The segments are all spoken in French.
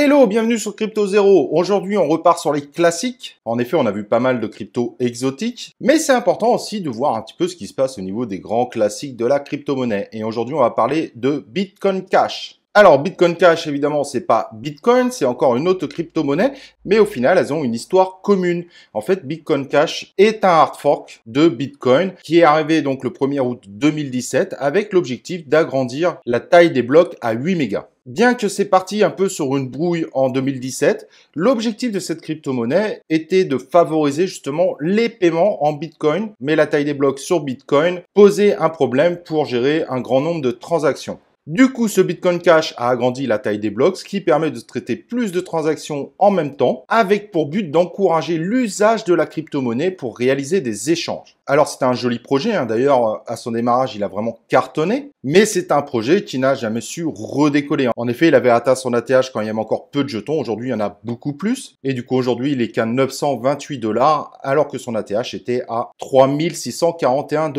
Hello, bienvenue sur Crypto Zero. Aujourd'hui, on repart sur les classiques. En effet, on a vu pas mal de cryptos exotiques, mais c'est important aussi de voir un petit peu ce qui se passe au niveau des grands classiques de la crypto-monnaie. Et aujourd'hui, on va parler de Bitcoin Cash. Alors, Bitcoin Cash, évidemment, c'est pas Bitcoin, c'est encore une autre crypto-monnaie, mais au final, elles ont une histoire commune. En fait, Bitcoin Cash est un hard fork de Bitcoin qui est arrivé donc le 1er août 2017 avec l'objectif d'agrandir la taille des blocs à 8 mégas. Bien que c'est parti un peu sur une brouille en 2017, l'objectif de cette crypto-monnaie était de favoriser justement les paiements en Bitcoin, mais la taille des blocs sur Bitcoin posait un problème pour gérer un grand nombre de transactions. Du coup, ce Bitcoin Cash a agrandi la taille des blocs, ce qui permet de traiter plus de transactions en même temps, avec pour but d'encourager l'usage de la crypto-monnaie pour réaliser des échanges. Alors, c'est un joli projet, d'ailleurs, à son démarrage, il a vraiment cartonné, mais c'est un projet qui n'a jamais su redécoller. En effet, il avait atteint son ATH quand il y avait encore peu de jetons, aujourd'hui, il y en a beaucoup plus, et du coup, aujourd'hui, il est qu'à 928 $, alors que son ATH était à 3641 $.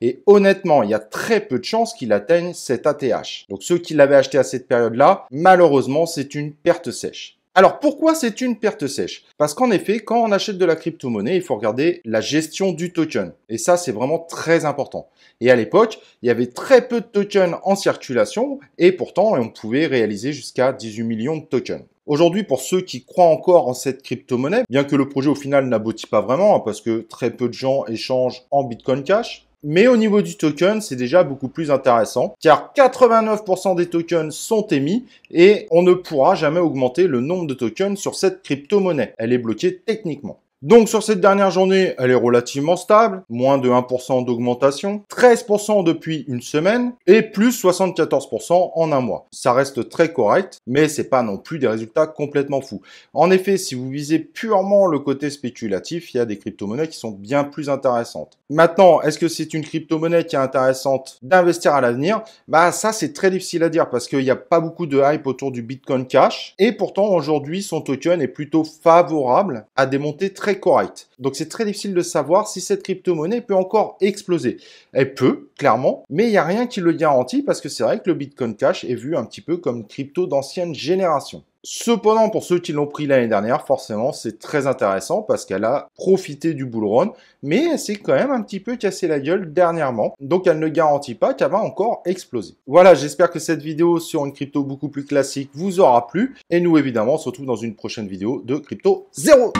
Et honnêtement, il y a très peu de chances qu'il atteigne cet ATH. Donc ceux qui l'avaient acheté à cette période-là, malheureusement, c'est une perte sèche. Alors pourquoi c'est une perte sèche? Parce qu'en effet, quand on achète de la crypto-monnaie, il faut regarder la gestion du token. Et ça, c'est vraiment très important. Et à l'époque, il y avait très peu de tokens en circulation et pourtant, on pouvait réaliser jusqu'à 18 millions de tokens. Aujourd'hui, pour ceux qui croient encore en cette crypto-monnaie, bien que le projet au final n'aboutit pas vraiment, parce que très peu de gens échangent en Bitcoin Cash, mais au niveau du token, c'est déjà beaucoup plus intéressant, car 89% des tokens sont émis et on ne pourra jamais augmenter le nombre de tokens sur cette crypto-monnaie. Elle est bloquée techniquement. Donc sur cette dernière journée, elle est relativement stable, moins de 1% d'augmentation, 13% depuis une semaine et plus 74% en un mois. Ça reste très correct, mais c'est pas non plus des résultats complètement fous. En effet, si vous visez purement le côté spéculatif, il y a des crypto-monnaies qui sont bien plus intéressantes. Maintenant, est-ce que c'est une crypto-monnaie qui est intéressante d'investir à l'avenir? Bah ça c'est très difficile à dire parce qu'il n'y a pas beaucoup de hype autour du Bitcoin Cash et pourtant aujourd'hui son token est plutôt favorable à des montées très correctes. Donc c'est très difficile de savoir si cette crypto-monnaie peut encore exploser. Elle peut, clairement, mais il n'y a rien qui le garantit parce que c'est vrai que le Bitcoin Cash est vu un petit peu comme une crypto d'ancienne génération. Cependant, pour ceux qui l'ont pris l'année dernière, forcément, c'est très intéressant parce qu'elle a profité du bull run, mais elle s'est quand même un petit peu cassé la gueule dernièrement, donc elle ne garantit pas qu'elle va encore exploser. Voilà, j'espère que cette vidéo sur une crypto beaucoup plus classique vous aura plu, et nous, évidemment, on se retrouve dans une prochaine vidéo de Crypto Zero.